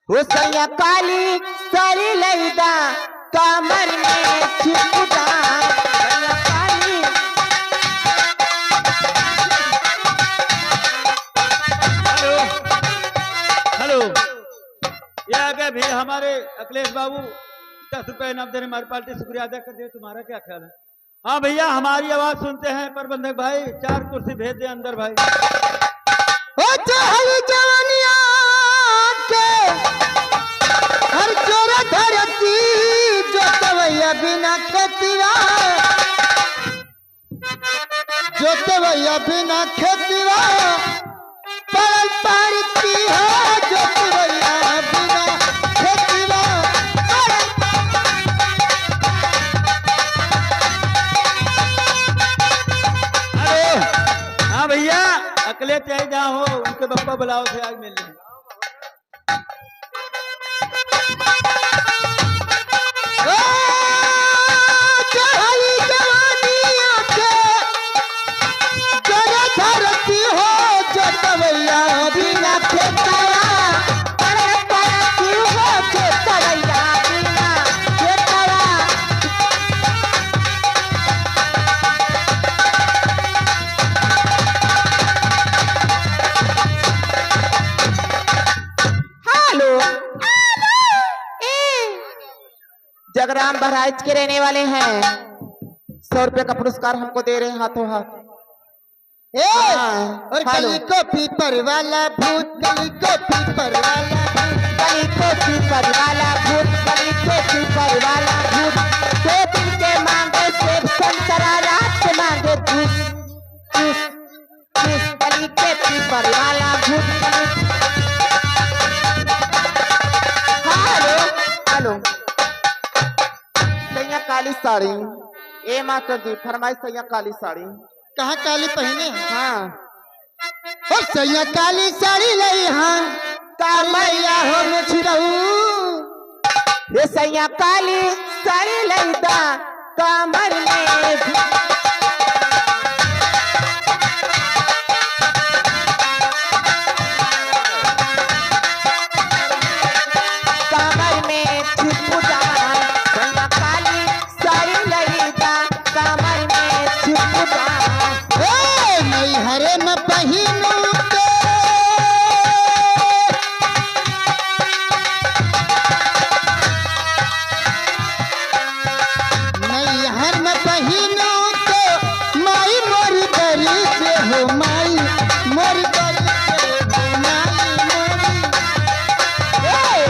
वो सैया काली साड़ी लईदा कमर में छिपदा सैया काली। हेलो हेलो, ये आ गए भैया हमारे अखिलेश बाबू, 10 रुपए इनाम देने हमारी पार्टी शुक्रिया अदा कर दे। तुम्हारा क्या ख्याल है? हाँ भैया, हमारी आवाज सुनते हैं प्रबंधक भाई, 4 कुर्सी भेज दे अंदर भाई। ओ चाहली जवानिया के हर जोरा धरती जो तवैया बिना खेतीवा, जो तवैया बिना खेतीवा पड़ल पड़ती है, जो तवैया बिना खेतीवा अरे हाँ भैया, अकेले चाहे जहाँ हो उनके बप्पा बुलाओ से आज मिल लें। जगराम बहराइच के रहने वाले हैं, 100 रुपए का पुरस्कार हमको दे रहे हैं हाथों हाथ। और गली को पीपर वाला भूत, गली को पीपर वाला भूत, गली को पीपर वाला भूत, गली को पीपर वाला भूत, 2 दिन के मांगे सेब संतरा, रात के मांगे जूस जूस जूस, गली के पीपर वाला भूत। हेलो हेलो, सैया काली साड़ी, ए मास्टर जी फरमाइश सैया काली साड़ी। कहाँ काली पहने? हाँ और सैया काली साड़ी लई हाँ कामैया हो मुझरऊ, ये सैया काली साड़ी लईदा कमर में कमर में छिपदा सैया काली साड़ी लईदा कमर में छिपदा। नई हरे में पहिनू के नई हर में पहिनू के माई मोर दरी से हो, माई मोर दरी से हो, माई मोरी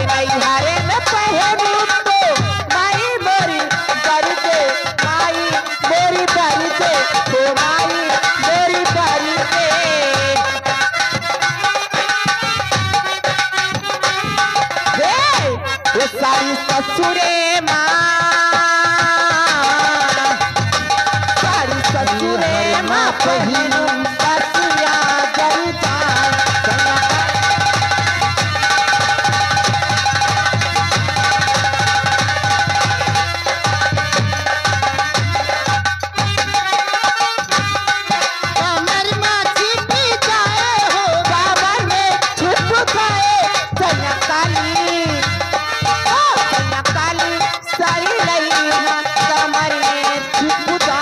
नई हरे में पहिनू तो माई मोरी दरी से, माई मोरी दरी से, तो माई मोरी दरी से। वो सारी ससुरे माँ, सारी ससुरे माँ पहिनू ससुरा जलता कमर माछी पी जाए हो, बाबर में छिप खाए सैया काली, ओ सैया काली साड़ी लई है कमर में छिपदा।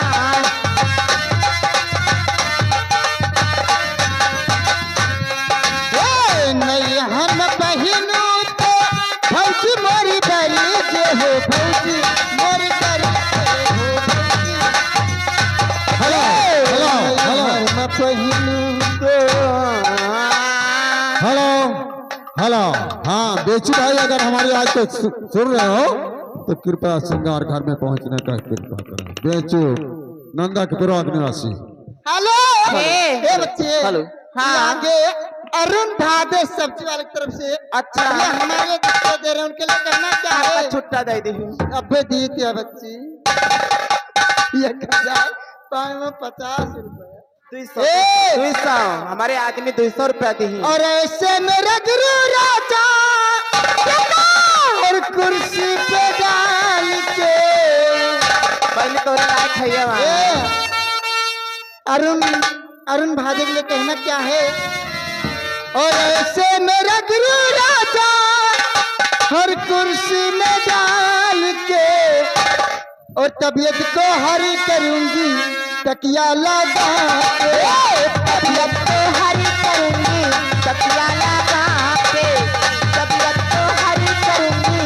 नई हम पहिनू तो फौजी मोरी दरी से हो, फौजी मोरी दरी से हो, फौजी। हेलो हेलो हेलो हम पहिनू तो हेलो हेलो। हाँ बेचू भाई, अगर हमारी आज को सुन रहे हो तो कृपया श्रृंगार घर में पहुंचने का कृपा करें। बेचू नंदा के पूर्वक निवासी। हेलो ए बच्चे, हेलो हाँ आगे अरुण भादे सब्जी वाले की तरफ से अच्छा ये हमारे बच्चे दे रहे हैं, उनके लिए करना क्या है? छुट्टा दे दी अबे दी थी बच्ची 1050 रुपए। 200 हमारे आदमी 200 रुपया दी। और ऐसे मेरा गुरु राजा और कुर्सी पे डाल के पहले तो लायक है वहाँ। अरुण भादे के लिए कहना क्या है? और ऐसे मेरा गुरु राजा और तबीयत को हरी करूंगी तकिया लगा के। तबीयत को हरी करूंगी तकिया लगा के, तबीयत को हरी करूंगी।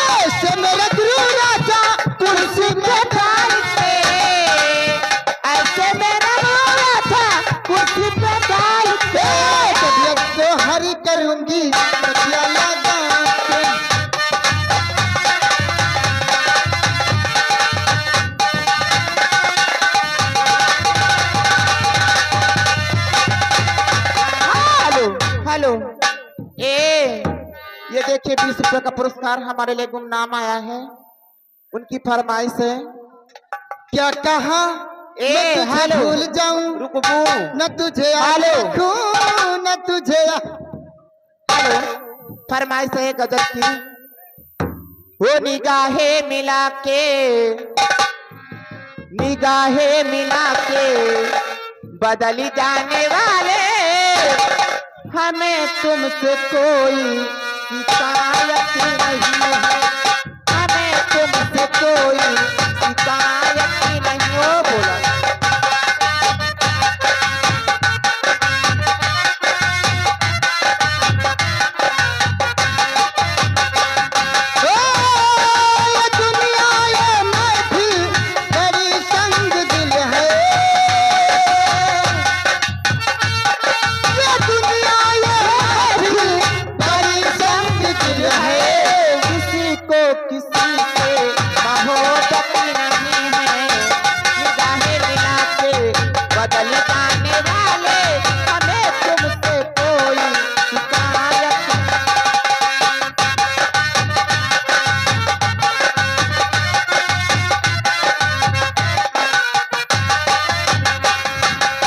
ऐसे मेरा गुरु राजा कुर्सी पे डाल के, ऐसे मेरा रोया था कुर्सी पे डाल के। तबीयत को हरी करूंगी तकिया लगा के। हेलो हेलो, ये देखिए 20 रुपए का पुरस्कार हमारे लिए गुमनाम आया है, उनकी फरमाइश है। क्या कहा मैं तुझे हेलो, भूल जाऊं रुकबू। न तुझे हेलो। आखूं न तुझे हेलो, फरमाइश है गजल की। वो निगाहें मिला के, निगाहें मिला के बदली जाने वाले, हमें तुमसे कोई शिकायत नहीं है, हमें तुमसे कोई शिकायत नहीं हो। बोला ये दुनिया ये महफिल बड़ी संग दिल है। ये दुनिया ये महफिल बड़ी संग दिल है। किसी को किसी से मोहब्बत नहीं है, निगाहें मिला के बदल जाने वाले, हमें तुमसे कोई शिकायत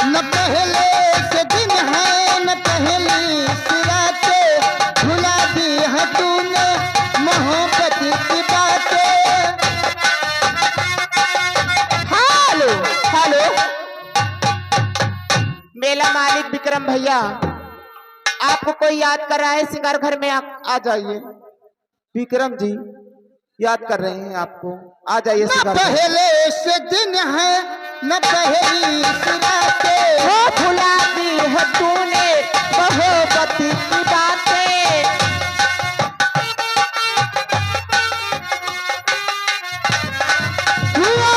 न पहले से दिन है न पहली सी रातें, भुला दी है तूने मोहब्बत की बातें। हेलो हेलो, मेला मालिक विक्रम भैया आपको कोई याद कर रहा है, सिंगार घर में आ जाइए। विक्रम जी याद कर रहे हैं आपको, आ जाइए न सिंगार घर। पहले से दिन है न पहली सी रातें, वो भुला दी है तूने मोहब्बत की बातें। हुआ